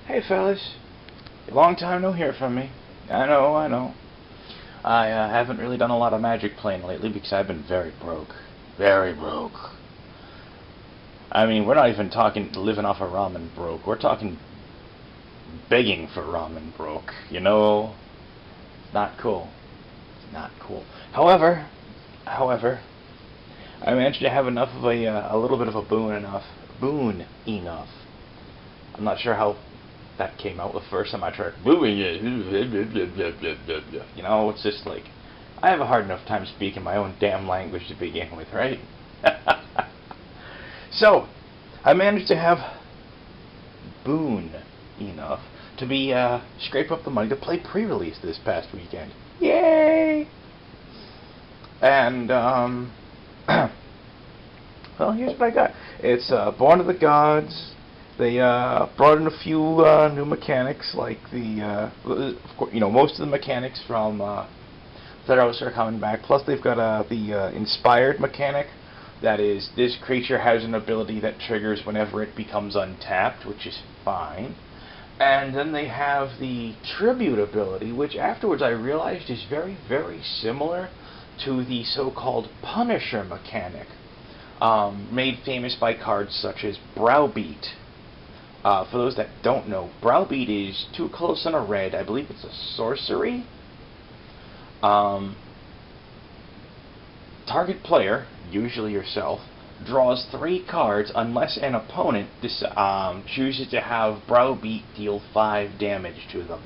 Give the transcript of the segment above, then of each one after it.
Hey fellas, long time no hear from me. I know, I know. I haven't really done a lot of Magic playing lately because I've been very broke. Very broke. I mean, we're not even talking living off of ramen broke. We're talking begging for ramen broke. You know, it's not cool. It's not cool. However, I managed to have enough of a little bit of a boon enough. I'm not sure how that came out the first time I tried moving it. You know, it's just like, I have a hard enough time speaking my own damn language to begin with, right? So, I managed to have boon enough to be, scrape up the money to play Prerelease this past weekend. Yay! And, well, here's what I got. It's, Born of the Gods. They brought in a few new mechanics, like most of the mechanics from Prerelease are coming back. Plus, they've got the inspired mechanic. That is, this creature has an ability that triggers whenever it becomes untapped, which is fine. And then they have the tribute ability, which afterwards I realized is very, very similar to the so-called Punisher mechanic, made famous by cards such as Browbeat. For those that don't know, Browbeat is 2 colors and a red. I believe it's a sorcery. Target player, usually yourself, draws 3 cards unless an opponent chooses to have Browbeat deal 5 damage to them.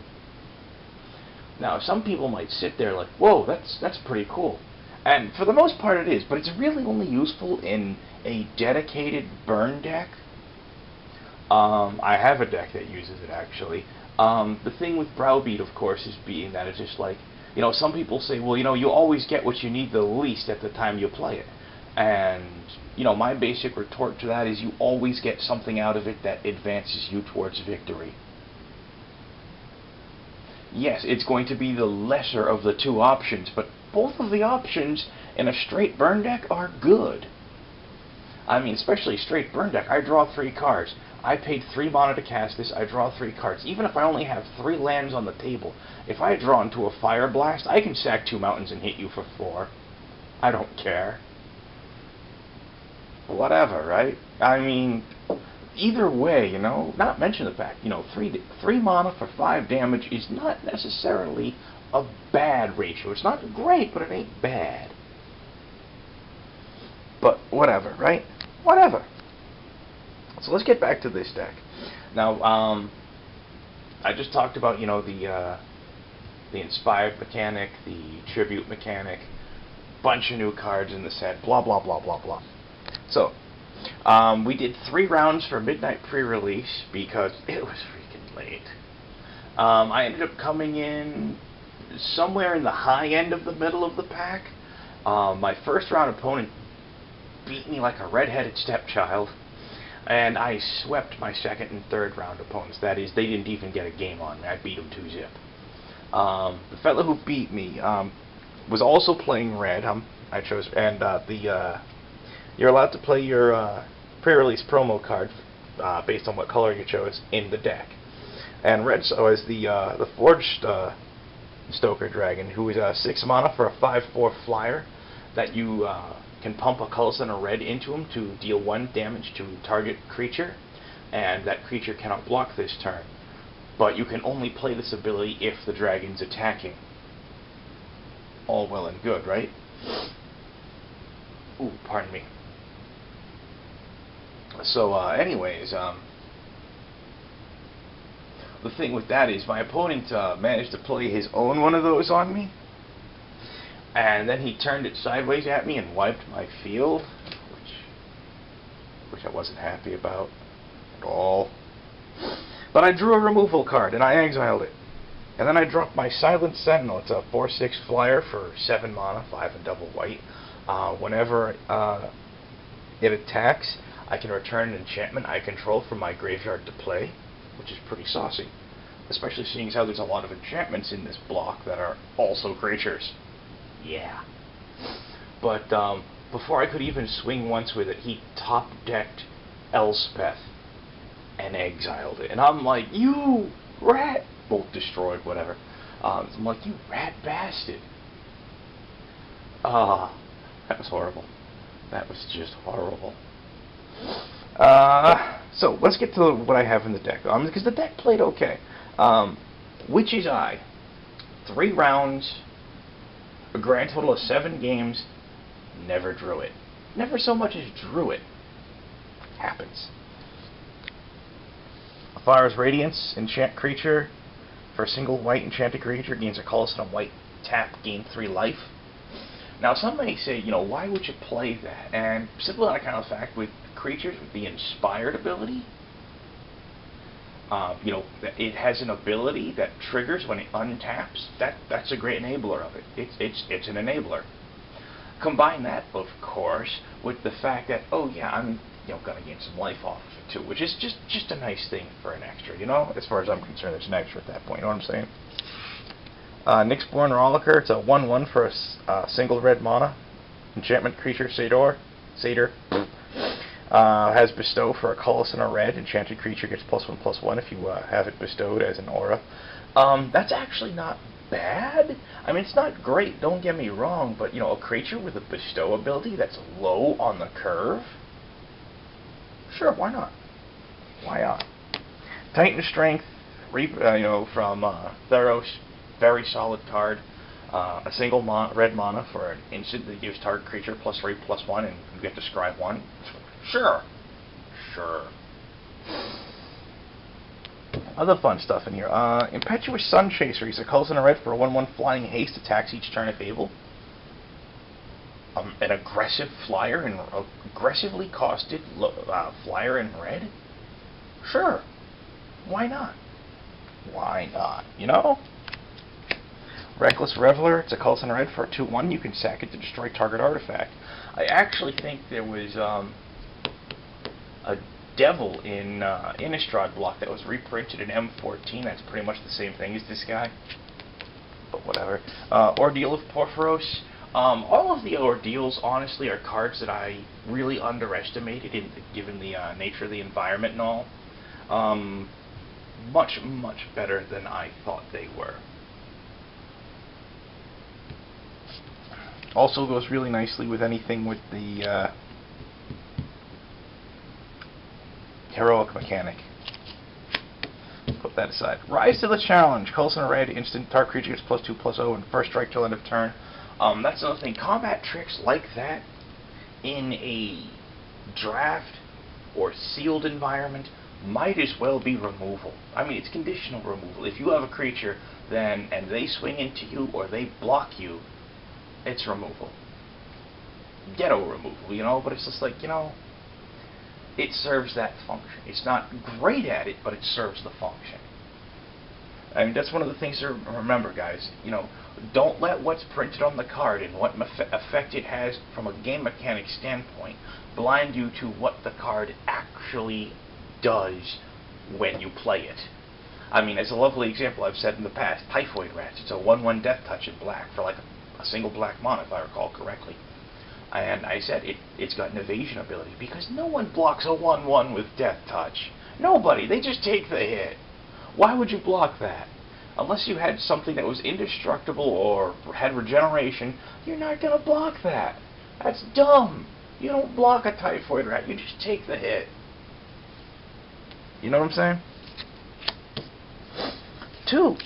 Now, some people might sit there like, whoa, that's pretty cool. And for the most part it is, but it's really only useful in a dedicated burn deck. I have a deck that uses it, actually. The thing with Browbeat, of course, is being that it's just like, some people say, well, you always get what you need the least at the time you play it. And, my basic retort to that is you always get something out of it that advances you towards victory. Yes, it's going to be the lesser of the 2 options, but both of the options in a straight burn deck are good. I mean, especially straight burn deck, I draw 3 cards. I paid 3 mana to cast this, I draw 3 cards. Even if I only have 3 lands on the table, if I draw into a Fire Blast, I can sack 2 mountains and hit you for 4. I don't care. Whatever, right? I mean, either way, not mention the fact, 3 mana for 5 damage is not necessarily a bad ratio. It's not great, but it ain't bad. But whatever, right? Whatever. So let's get back to this deck. Now, I just talked about, the inspired mechanic, the tribute mechanic, bunch of new cards in the set, blah, blah, blah, blah, blah. So, we did 3 rounds for Midnight Pre-Release because it was freaking late. I ended up coming in somewhere in the high end of the middle of the pack. My first round opponent beat me like a red-headed stepchild. And I swept my second and third round opponents. That is, they didn't even get a game on me. I beat them 2-zip. The fellow who beat me was also playing red. I chose, and you're allowed to play your pre-release promo card based on what color you chose in the deck. And red was the Forged Stoker Dragon, who is 6 mana for a 5/4 flyer that you can pump a colorless and a red into him to deal 1 damage to target creature, and that creature cannot block this turn. But you can only play this ability if the dragon's attacking. All well and good, right? Ooh, pardon me. So, anyways, the thing with that is my opponent managed to play his own one of those on me. And then he turned it sideways at me and wiped my field, which I wasn't happy about at all. But I drew a removal card, and I exiled it. And then I dropped my Silent Sentinel. It's a 4/6 flyer for 7 mana, 5 and double white. Whenever it attacks, I can return an enchantment I control from my graveyard to play, which is pretty saucy. Especially seeing as how there's a lot of enchantments in this block that are also creatures. Yeah. But before I could even swing once with it, he top-decked Elspeth. And and exiled it. And I'm like, you rat, both destroyed, whatever. I'm like, you rat bastard. That was horrible. That was just horrible. So let's get to what I have in the deck, because the deck played okay. Witch's Eye, 3 rounds, a grand total of 7 games, never drew it. Never so much as drew it. Happens. Fire's Radiance, enchant creature. For a single white enchanted creature, gains a colorless and a white tap, gain 3 life. Now, some may say, why would you play that? And simply on account of the fact with creatures with the inspired ability, it has an ability that triggers when it untaps. That's a great enabler of it. It's an enabler. Combine that, of course, with the fact that, I'm gonna gain some life off of it too, which is just a nice thing for an extra. As far as I'm concerned, it's an extra at that point. You know what I'm saying? Nyxborn Rollicker, it's a 1/1 for a single red mana. Enchantment creature, Satyr. Has Bestow for a colorless and a red. Enchanted creature gets +1/+1 if you have it bestowed as an aura. That's actually not bad. I mean, it's not great, don't get me wrong, but, a creature with a Bestow ability that's low on the curve? Sure, why not? Why not? Titan Strength, from Theros. Very solid card. A single red mana for an instant that gives target creature +3/+1, and you get to scry 1. Sure. Other fun stuff in here. Impetuous Sun Chaser. He's a colorless and a red for a 1/1 flying haste. Attacks each turn if able. An aggressive flyer and aggressively costed flyer in red. Sure. Why not? Reckless Reveler, it's a colorless and a red for a 2/1. You can sack it to destroy target artifact. I actually think there was a Devil in Innistrad block that was reprinted in M14. That's pretty much the same thing as this guy, but whatever. Ordeal of Porphyros. All of the Ordeals, honestly, are cards that I really underestimated, given the nature of the environment and all. Much better than I thought they were. Also goes really nicely with anything with the heroic mechanic. Put that aside. Rise to the Challenge. Colorless and a red. Instant target creature gets +2/+0 and first strike till end of turn. That's another thing. Combat tricks like that in a draft or sealed environment might as well be removal. I mean, it's conditional removal. If you have a creature and they swing into you or they block you, it's removal. Ghetto removal, but it's just like, it serves that function. It's not great at it, but it serves the function. I mean, that's one of the things to remember, guys. Don't let what's printed on the card and what effect it has from a game mechanic standpoint blind you to what the card actually does when you play it. I mean, as a lovely example I've said in the past, Typhoid Rats. It's a 1/1 death touch in black for like a single black mana, if I recall correctly. And I said it's got an evasion ability because no one blocks a 1/1 with death touch. Nobody. They just take the hit. Why would you block that? Unless you had something that was indestructible or had regeneration, you're not going to block that. That's dumb. You don't block a Typhoid Rat. You just take the hit. You know what I'm saying? 2.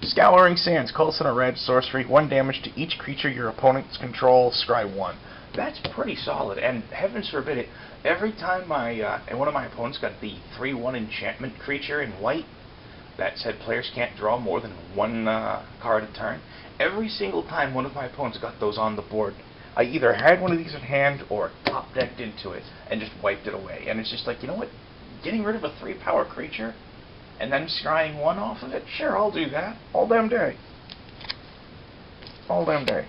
Scouring Sands. Colorless and a red. Sorcery. 1 damage to each creature your opponents control. Scry 1. That's pretty solid. And heavens forbid it, every time one of my opponents got the 3/1 enchantment creature in white that said players can't draw more than 1 card a turn, every single time one of my opponents got those on the board, I either had one of these in hand or top decked into it and just wiped it away. And it's just like, you know what? Getting rid of a 3-power creature and then scrying 1 off of it? Sure, I'll do that. All damn day. All damn day.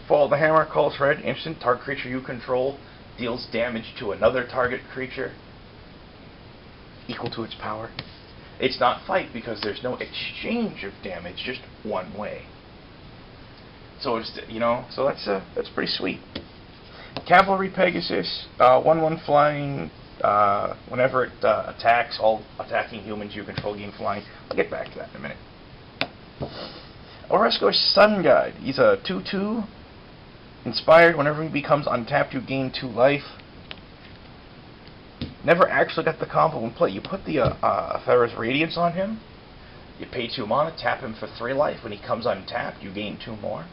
Fall of the Hammer, colorless red, instant, target creature you control deals damage to another target creature equal to its power. It's not fight because there's no exchange of damage, just one way. So it's, so that's pretty sweet. Cavalry Pegasus, 1/1 flying, Whenever it attacks, all attacking humans you control gain flying. I'll get back to that in a minute. Orozco's Sun Guide. He's a 2/2. Inspired, whenever he becomes untapped, you gain 2 life. Never actually got the combo in play. You put the Pharaoh's Radiance on him. You pay 2 mana, tap him for 3 life. When he comes untapped, you gain 2 more.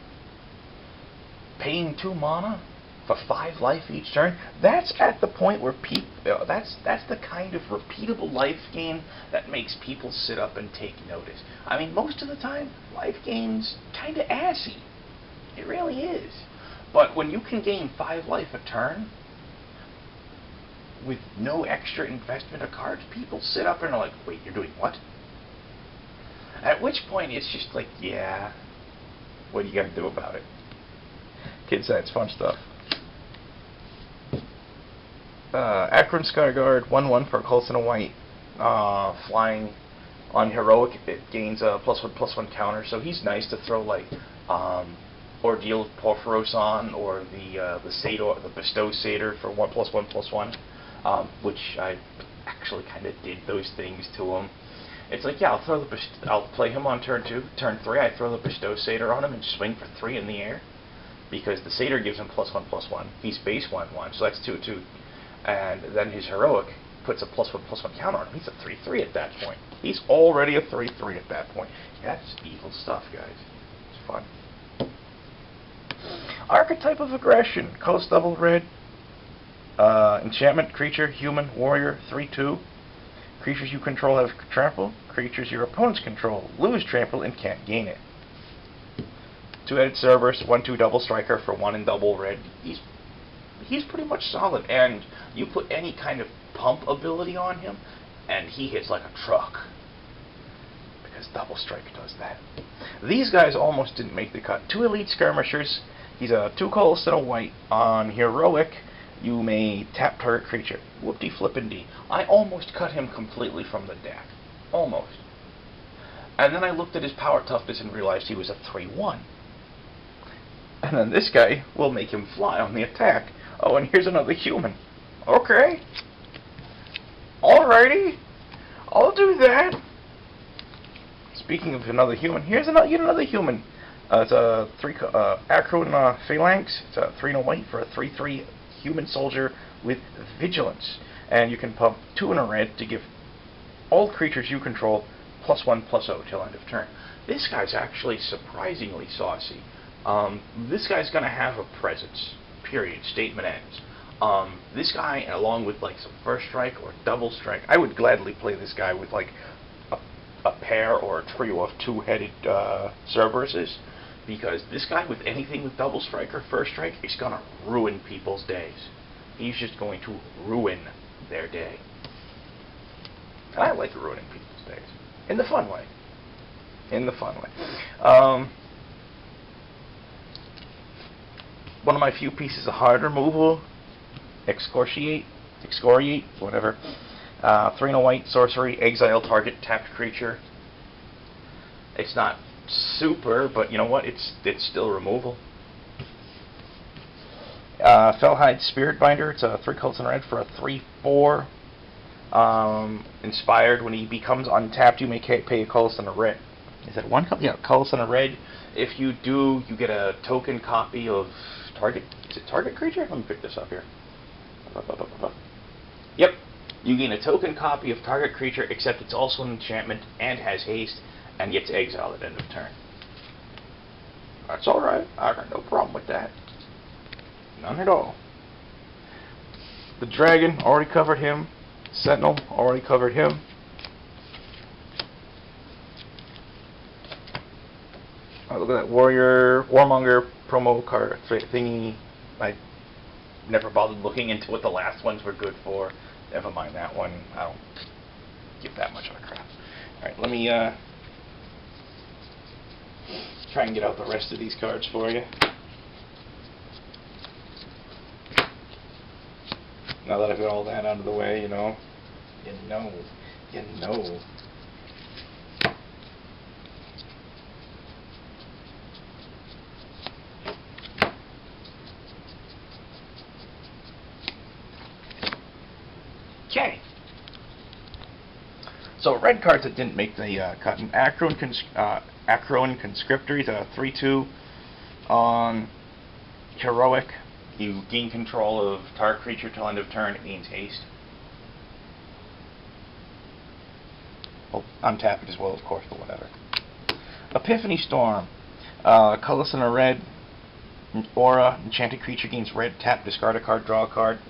Paying 2 mana for 5 life each turn. That's at the point where people. That's the kind of repeatable life gain that makes people sit up and take notice. I mean, most of the time, life gain's kind of assy. It really is. But when you can gain 5 life a turn with no extra investment of cards, people sit up and are like, wait, you're doing what? At which point it's just like, yeah, what are you going to do about it? Kids, that's fun stuff. Akron Skyguard, 1/1 for a Colts and a white. Flying on Heroic, it gains a +1/+1 counter, so he's nice to throw like Ordeal Porphyros on, or the Satyr, the Bestow Satyr for 1/+1/+1, which I actually kind of did those things to him. It's like, yeah, I'll play him on turn 2. Turn 3, I throw the Bestow Satyr on him and swing for 3 in the air, because the Satyr gives him +1/+1. He's base 1/1, so that's 2/2, and then his Heroic puts a +1/+1 counter on him. He's a 3/3 at that point. He's already a 3/3 at that point. That's evil stuff, guys. It's fun. Archetype of Aggression. Coast double red. Enchantment, creature, human, warrior, 3/2. Creatures you control have trample. Creatures your opponents control lose trample and can't gain it. 2-headed Cerberus, 1/2 double striker for 1 and double red. He's pretty much solid, and you put any kind of pump ability on him, and he hits like a truck. Because double strike does that. These guys almost didn't make the cut. 2 elite skirmishers. He's a 2 colors and a white. On Heroic, you may tap target creature. Whoop-de-flippin'-dee. I almost cut him completely from the deck. Almost. And then I looked at his power toughness and realized he was a 3/1. And then this guy will make him fly on the attack. Oh, and here's another human. Okay. Alrighty. I'll do that. Speaking of another human, here's yet another human. It's a 3 Akron Phalanx. It's a 3 and a white for a 3/3 human soldier with vigilance. And you can pump 2 and a red to give all creatures you control +1/+0 till end of turn. This guy's actually surprisingly saucy. This guy's going to have a presence. Period. Statement ends. This guy, along with like some first strike or double strike, I would gladly play this guy with like a pair or a trio of 2-headed Cerberuses, because this guy with anything with double strike or first strike is going to ruin people's days. He's just going to ruin their day. And I like ruining people's days. In the fun way. In the fun way. One of my few pieces of hard removal, excoriate, whatever. 3 and a white, sorcery, exile target tapped creature. It's not super, but you know what? It's still removal. Fellhide Spirit Binder. It's a 3 colors and red for a 3/4. Inspired, when he becomes untapped, you may pay a colorless and a red. Is that 1 color? Yeah, colorless and a red. If you do, you get a token copy of target. Is it target creature? Let me pick this up here. Yep. You gain a token copy of target creature, except it's also an enchantment and has haste, and gets exiled at end of turn. That's alright. I got no problem with that. None at all. The dragon, already covered him. Sentinel, already covered him. Oh, look at that Warmonger promo card thingy. I never bothered looking into what the last ones were good for. Never mind that one. I don't give that much of a crap. Alright, let me try and get out the rest of these cards for you. Now that I've got all that out of the way, you know. So red cards that didn't make the cut. An Acroan Conscriptor, he's a 3/2 on Heroic. You gain control of target creature till end of turn. It gains haste. Well, untap it as well, of course, but whatever. Epiphany Storm. Colorless and a red. Aura. Enchanted creature gains red. Tap, discard a card, draw a card.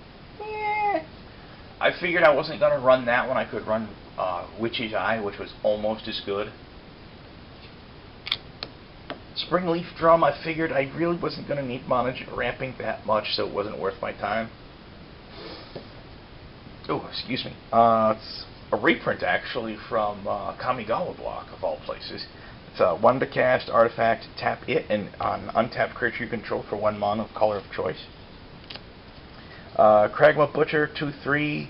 I figured I wasn't going to run that one. I could run Witch's Eye, which was almost as good. Springleaf Drum, I figured I really wasn't going to need mana ramping that much, so it wasn't worth my time. Oh, excuse me. It's a reprint, actually, from Kamigawa Block, of all places. It's a 1 to cast artifact, tap it, and on untapped creature you control for 1 mana of color of choice. Kragma Butcher, 2/3,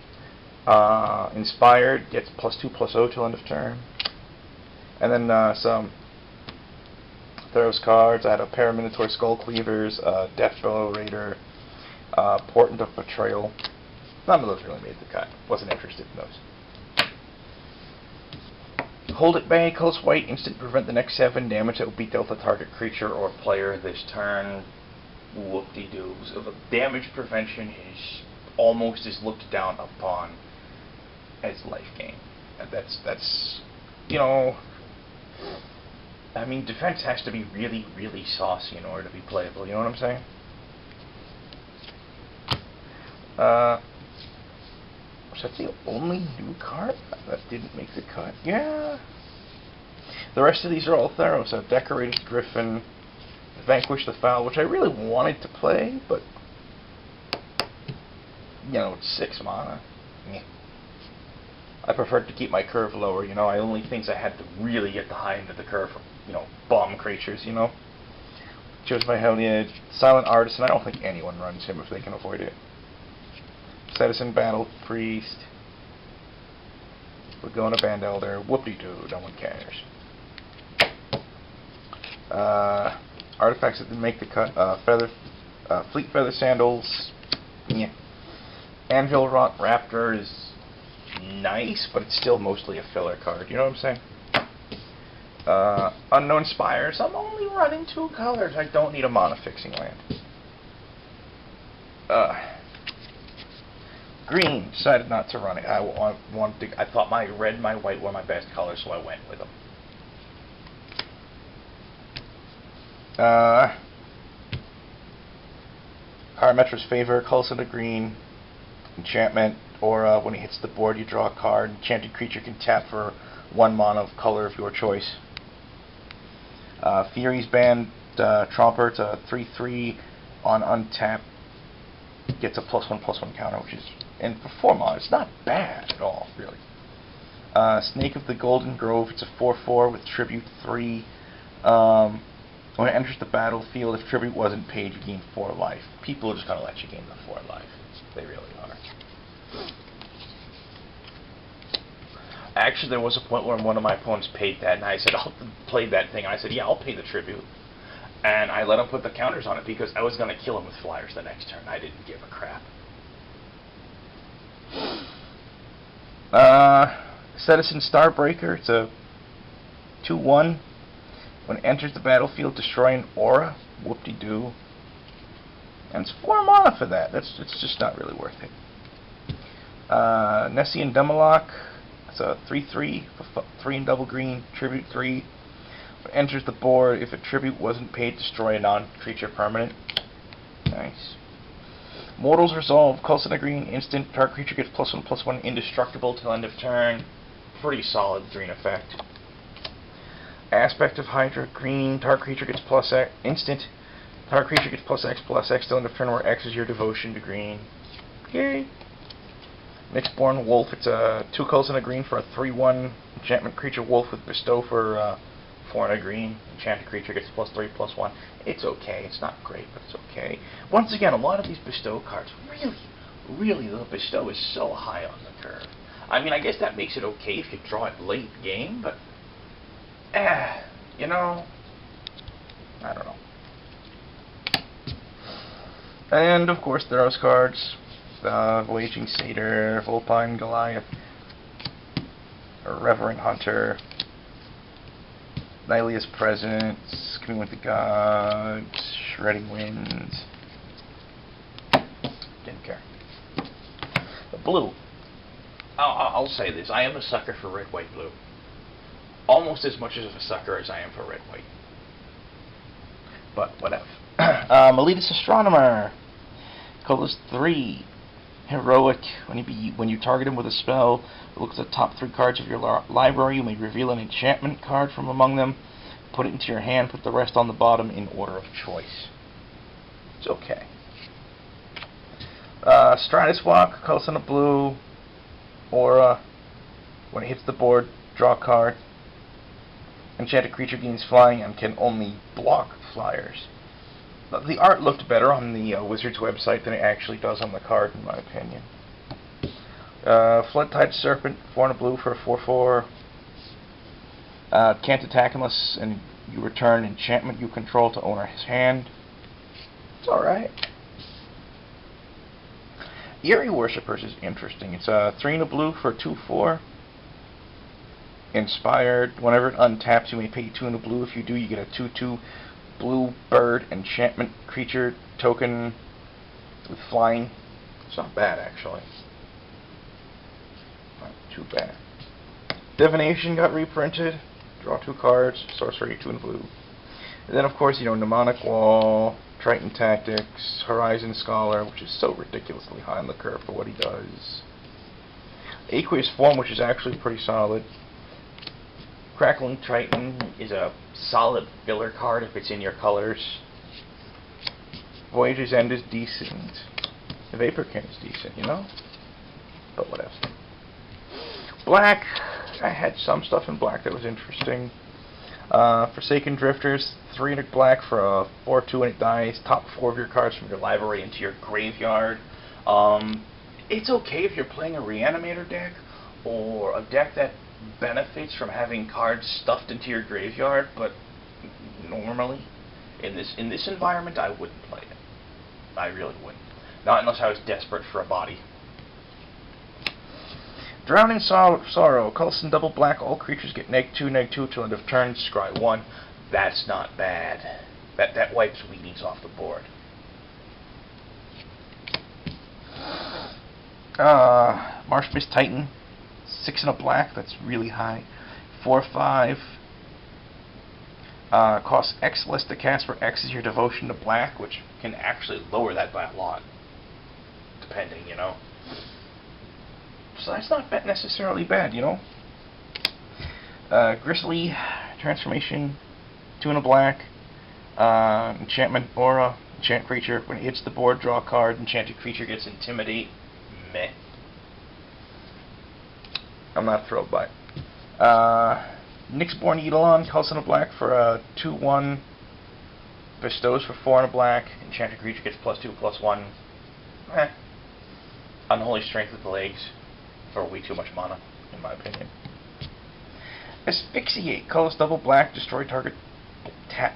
inspired, gets +2/+0 till end of turn. And then some Theros cards. I had a pair of Minotaur Skull Cleavers, Deathfellow Raider, Portent of Betrayal. None of those really made the cut. Wasn't interested in those. Hold at bay, colorless white, instant prevent the next 7 damage that will be dealt to target creature or player this turn. Whoop-de-doo. So the damage prevention is almost as looked down upon as life gain. That's you know, I mean, defense has to be really, really saucy in order to be playable, you know what I'm saying? Was that the only new card that didn't make the cut? Yeah. The rest of these are all Theros. Decorated Griffin, Vanquish the Foul, which I really wanted to play, but, you know, it's 6 mana. Yeah. I preferred to keep my curve lower, you know. I only things I had to really get the high end of the curve for, you know, bomb creatures, you know. Chose my Helliad, Silent Artisan. I don't think anyone runs him if they can avoid it. Citizen Battle Priest. We're going to Band Elder. Whoop-de-doo, no one cares. Artifacts that didn't make the cut. Fleet Feather Sandals. Yeah. Anvil Rot Raptor is nice, but it's still mostly a filler card. You know what I'm saying? Unknown Spires. I'm only running 2 colors. I don't need a mana fixing land. Green. Decided not to run it. I thought my red and my white were my best colors, so I went with them. Parametra's Favor. Colors of the green. Enchantment. Aura. When it hits the board, you draw a card. Enchanted creature can tap for 1 mana of color of your choice. Fury's Band Tromper. It's a 3/3 on untap. Gets a +1/+1 counter, which is, and for 4 mana, it's not bad at all, really. Snake of the Golden Grove. It's a 4/4 with Tribute 3. When it enters the battlefield, if Tribute wasn't paid, you gain 4 life. People are just going to let you gain the 4 life. They really are. Actually, there was a point where one of my opponents paid that, and I said, I'll play that thing. I said, yeah, I'll pay the Tribute. And I let him put the counters on it because I was going to kill him with flyers the next turn. I didn't give a crap. Citizen Starbreaker. It's a 2/1. When it enters the battlefield, destroy an aura. Whoop-de-doo. And it's 4 mana for that. It's just not really worth it. Nessian Demolock. It's a 3/3 for 3 and double green. Tribute 3. When it enters the board, if a tribute wasn't paid, destroy a non-creature permanent. Nice. Mortal's Resolve. Colors in a green. Instant. Target creature gets +1/+1 indestructible till end of turn. Pretty solid green effect. Aspect of Hydra. Green. Target creature gets +X. Instant. Target creature gets +X/+X till end of turn, where X is your devotion to green. Yay. Mixborn Wolf. It's a 2 colors and a green for a 3/1 enchantment creature wolf with bestow for 4 and a green. Enchanted creature gets +3/+1. It's okay. It's not great, but it's okay. Once again, a lot of these bestow cards, really, the bestow is so high on the curve. I mean, I guess that makes it okay if you draw it late game, but you know, I don't know. And of course, Theros cards. Voyaging Satyr, Vulpine Goliath, Reverend Hunter, Nylea's Presence, Coming with the Gods, Shredding Winds. Didn't care. The blue. I'll say this. I am a sucker for red, white, blue. Almost as much of a sucker as I am for red, white. But whatever. Elitist Astronomer. Colors 3. Heroic. When you target him with a spell, look at the top 3 cards of your library. You may reveal an enchantment card from among them. Put it into your hand. Put the rest on the bottom in order of choice. It's okay. Stratus Walk. Colors in a blue. Aura. When it hits the board, draw a card. Enchanted creature gains flying and can only block flyers. The art looked better on the Wizards website than it actually does on the card, in my opinion. Floodtide Serpent, 4 and a blue for a 4/4. Can't attack unless you return enchantment you control to owner's hand. It's alright. Eerie Worshippers is interesting. It's 3 and a blue for a 2/4. Inspired. Whenever it untaps, you may pay 2 and a blue. If you do, you get a 2/2 blue bird enchantment creature token with flying. It's not bad, actually. Not too bad. Divination got reprinted. Draw 2 cards. Sorcery, 2 and a blue. And then, of course, Mnemonic Wall, Triton Tactics, Horizon Scholar, which is so ridiculously high on the curve for what he does. Aqueous Form, which is actually pretty solid. Crackling Triton is a solid filler card if it's in your colors. Voyage's End is decent. Vaporkin is decent, But whatever. Black, I had some stuff in black that was interesting. Forsaken Drifters, 3 and a black for a 4/2 and it dies. Top 4 of your cards from your library into your graveyard. It's okay if you're playing a Reanimator deck or a deck that benefits from having cards stuffed into your graveyard, but normally in this environment I wouldn't play it. I really wouldn't. Not unless I was desperate for a body. Drowning Sorrow, colors in double black, all creatures get -2/-2 till end of turn, scry 1. That's not bad. That wipes weenies off the board. Marsh Mist Titan, 6 and a black, that's really high. 4/5. Costs X less to cast, where X is your devotion to black, which can actually lower that by a lot. Depending, So that's not necessarily bad, Grizzly Transformation, 2 and a black. Enchantment Aura, enchant creature. When it hits the board, draw a card. Enchanted creature gets Intimidate. Meh. I'm not thrilled by it. Nyxborn Eidolon, colors in a black for a 2/1. Bestows for 4 and a black. Enchanted creature gets +2/+1. Unholy Strength with the legs for way too much mana, in my opinion. Asphyxiate, colors double black, destroy target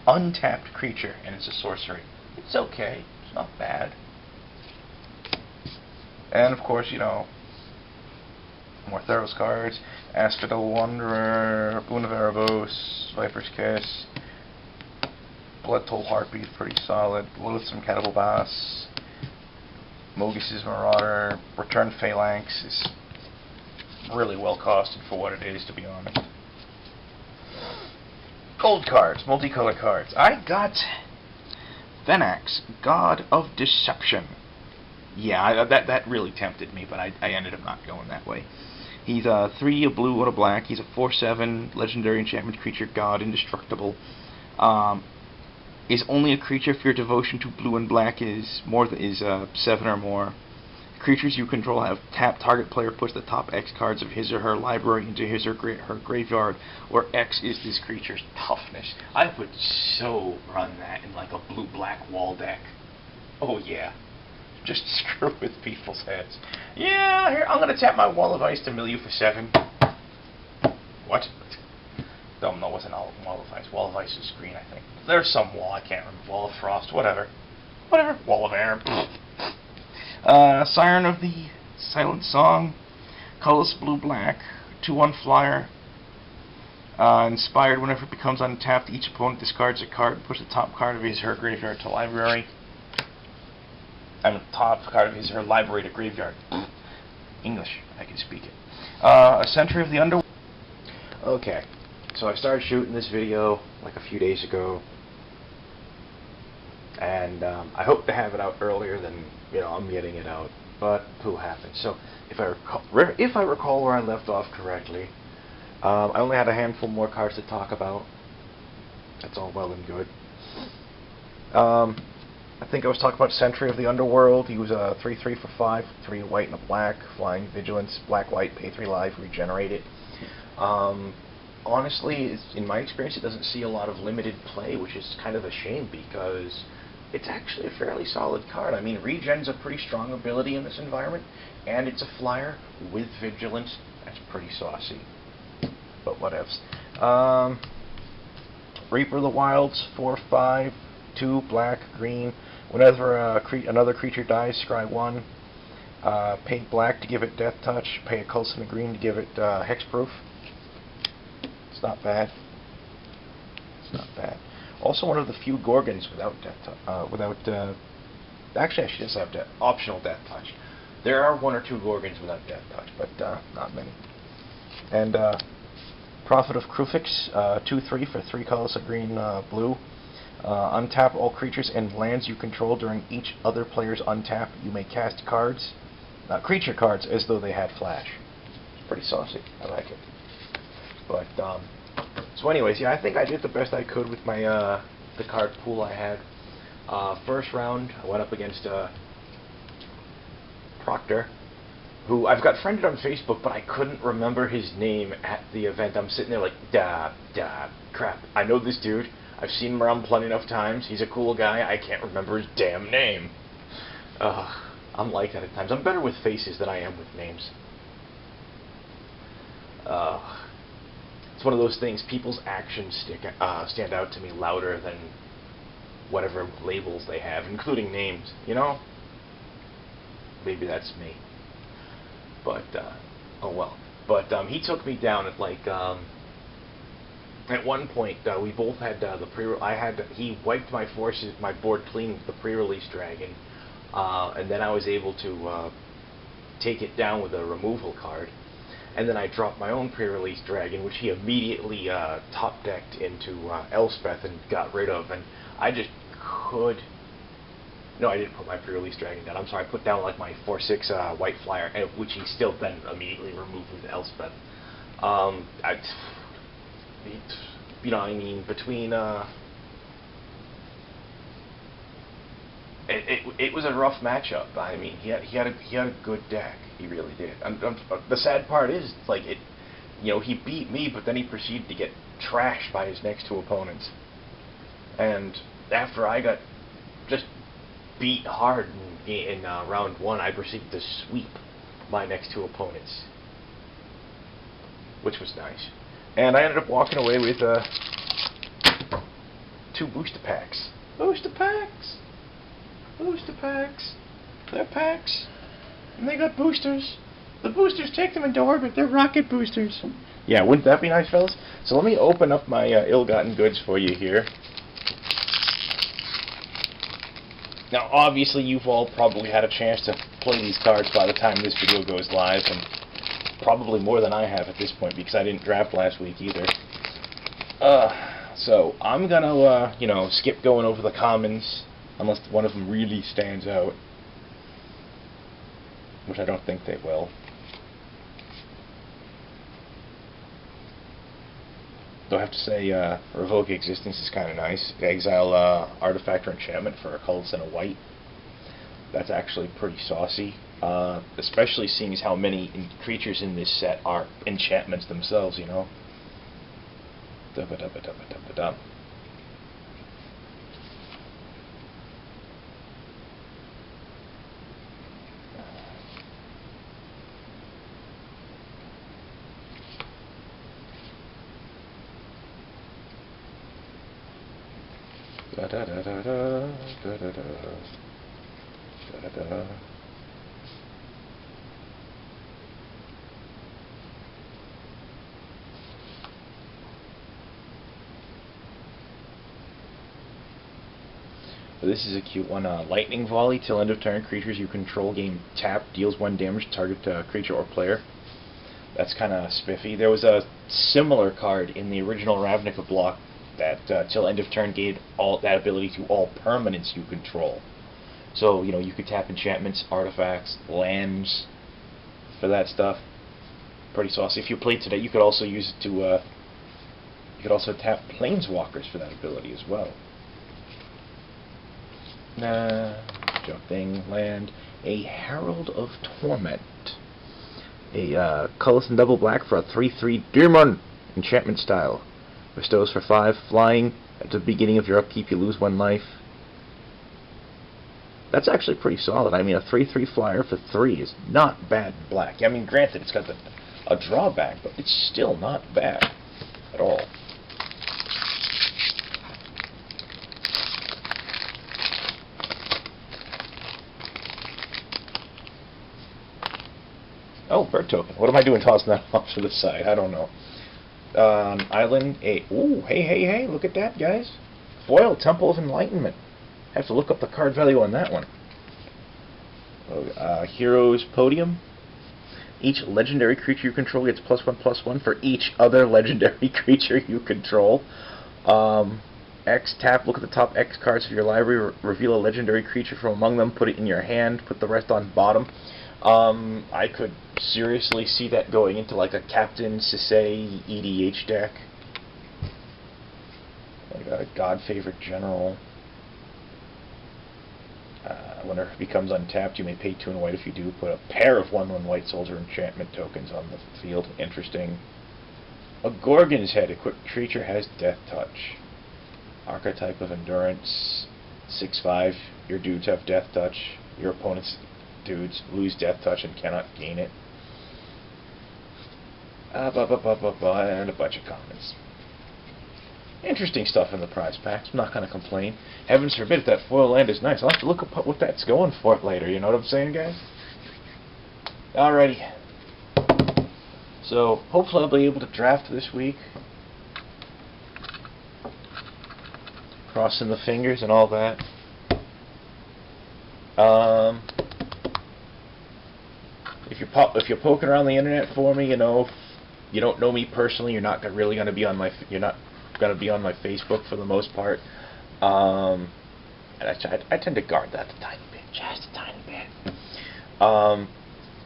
untapped creature, and it's a sorcery. It's okay. It's not bad. And of course, more Theros cards. Asphodel Wanderer, Boon of Erebos, Viper's Kiss, Blood Toll Heartbeat, pretty solid. Loathsome Cannibal Boss, Mogis' Marauder, Return Phalanx is really well costed for what it is, to be honest. Gold cards, multicolor cards. I got Venax, God of Deception. Yeah, that really tempted me, but I ended up not going that way. He's 3, a blue, and a black. He's a 4/7 legendary enchantment creature, god, indestructible. Is only a creature if your devotion to blue and black is 7 or more. Creatures you control have tapped. Target player puts the top X cards of his or her library into his or her graveyard, where X is this creature's toughness. I would so run that in like a blue-black wall deck. Oh yeah. Just screw with people's heads. Yeah, here, I'm going to tap my Wall of Ice to mill you for 7. What? Don't know what's an Wall of Ice. Wall of Ice is green, I think. There's some wall, I can't remember. Wall of Frost, whatever. Whatever. Wall of Air. Siren of the Silent Song. Colorless blue-black. 2/1 flyer. Inspired, whenever it becomes untapped, each opponent discards a card and puts the top card of his or her graveyard to library. Top card of his or her library to graveyard. English, I can speak it. A Sentry of the Underworld. Okay, so I started shooting this video like a few days ago, and I hope to have it out earlier than I'm getting it out, but poo happens. So if I recall where I left off correctly, I only had a handful more cards to talk about. That's all well and good. I think I was talking about Sentry of the Underworld. He was a 3/3 for 5, 3 white and a black, flying vigilance, black/white, pay 3 life, regenerate it. Honestly, in my experience, it doesn't see a lot of limited play, which is kind of a shame because it's actually a fairly solid card. I mean, regen's a pretty strong ability in this environment, and it's a flyer with vigilance. That's pretty saucy. But whatevs. Reaper of the Wilds, 4/5, 2 black, green. Whenever another creature dies, scry 1. Pay black to give it death touch. Pay a Coulson of green to give it hexproof. It's not bad. It's not bad. Also, one of the few Gorgons without death touch. Actually, she does have optional death touch. There are 1 or 2 Gorgons without death touch, but not many. And Prophet of Krufix, 2/3 for 3 colors of green, blue. Untap all creatures and lands you control during each other player's untap. You may cast cards, creature cards, as though they had flash. It's pretty saucy. I like it. But so anyways, yeah, I think I did the best I could with my the card pool I had. First round, I went up against Proctor, who I've got friended on Facebook, but I couldn't remember his name at the event. I'm sitting there like, crap. I know this dude. I've seen him around plenty enough times. He's a cool guy. I can't remember his damn name. I'm like that at times. I'm better with faces than I am with names. It's one of those things. People's actions stand out to me louder than whatever labels they have, including names. Maybe that's me. But oh well. But he took me down at like at one point we both had he wiped my board clean with the pre-release dragon, and then I was able to take it down with a removal card, and then I dropped my own pre-release dragon, which he immediately top decked into Elspeth and got rid of, and I just could. No, I didn't put my pre-release dragon down. I'm sorry, I put down like my 4/6 white flyer, which he still then immediately removed with Elspeth. I mean, between it was a rough matchup. I mean, he had a good deck. He really did. The sad part is, like, he beat me, but then he proceeded to get trashed by his next 2 opponents. And after I got just beat hard in round 1, I proceeded to sweep my next 2 opponents, which was nice. And I ended up walking away with 2 booster packs. Booster packs! Booster packs! They're packs, and they got boosters. The boosters take them into orbit. They're rocket boosters. Yeah, wouldn't that be nice, fellas? So let me open up my ill-gotten goods for you here. Now, obviously, you've all probably had a chance to play these cards by the time this video goes live, and probably more than I have at this point, because I didn't draft last week either. So, I'm gonna, skip going over the commons, unless one of them really stands out, which I don't think they will. Though I have to say, Revoke Existence is kind of nice. Exile Artifact or Enchantment for a colorless and a white. That's actually pretty saucy. Especially seeing as how many creatures in this set are enchantments themselves, Dubba-dubba-dubba-dubba-dub. Da-da-da-da-da, da-da-da, da-da-da. But this is a cute one. Lightning Volley. Till end of turn, creatures you control gain tap, deals 1 damage to target creature or player. That's kind of spiffy. There was a similar card in the original Ravnica block that till end of turn gave all that ability to all permanents you control. So you could tap enchantments, artifacts, lands for that stuff. Pretty saucy. If you played today, you could also use it to. You could also tap planeswalkers for that ability as well. Jumping land. A Herald of Torment. A colorless and double black for a 3/3 demon enchantment style. Bestows for 5 flying. At the beginning of your upkeep, you lose 1 life. That's actually pretty solid. I mean, a 3/3 flyer for 3 is not bad in black. I mean, granted, it's got a drawback, but it's still not bad at all. Oh, bird token. What am I doing tossing that off to the side? I don't know. Island, ooh, hey, look at that, guys. Foil, Temple of Enlightenment. Have to look up the card value on that one. Heroes Podium. Each legendary creature you control gets +1/+1 for each other legendary creature you control. X, tap, look at the top X cards of your library, reveal a legendary creature from among them, put it in your hand, put the rest on bottom. I could seriously see that going into like a Captain Sisay EDH deck. Like a God-Favorite General. When it becomes untapped, you may pay 2 and white. If you do, put a pair of 1/1 white soldier enchantment tokens on the field. Interesting. A Gorgon's Head. Equipped creature has Death Touch. Archetype of Endurance. 6/5. Your dudes have Death Touch. Your opponent's dudes lose Death Touch and cannot gain it. And a bunch of comments. Interesting stuff in the prize packs. I'm not going to complain. Heavens forbid if that foil land is nice. I'll have to look up what that's going for later. You know what I'm saying, guys? Alrighty. So, hopefully I'll be able to draft this week. Crossing the fingers and all that. If you're poking around the internet for me, you don't know me personally. You're not really going to be on my. You're not going to be on my Facebook for the most part. And I tend to guard that a tiny bit, just a tiny bit.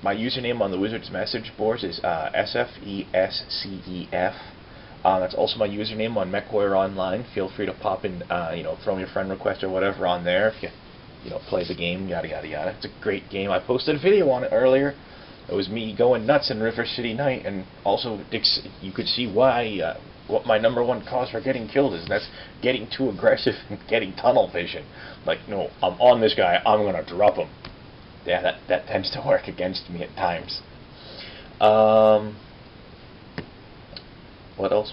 My username on the Wizards message boards is SFESCEF. That's also my username on MechWarrior Online. Feel free to pop in, throw me a friend request or whatever on there if you play the game, yada yada yada. It's a great game. I posted a video on it earlier. It was me going nuts in River City Night, and also you could see why what my #1 cause for getting killed is. That's getting too aggressive and getting tunnel vision. Like, no, I'm on this guy, I'm gonna drop him. Yeah, that tends to work against me at times. What else?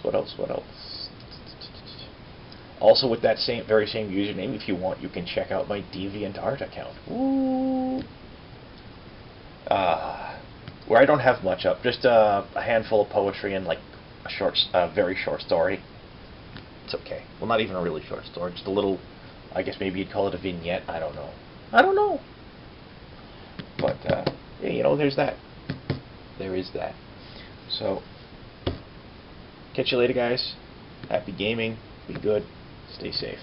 Also, with that very same username, if you want, you can check out my DeviantArt account. Ooh. Where I don't have much up, just a handful of poetry and like a very short story. It's okay. Well, not even a really short story, just a little. I guess maybe you'd call it a vignette. I don't know. But yeah, there's that. There is that. So, catch you later, guys. Happy gaming. Be good. Stay safe.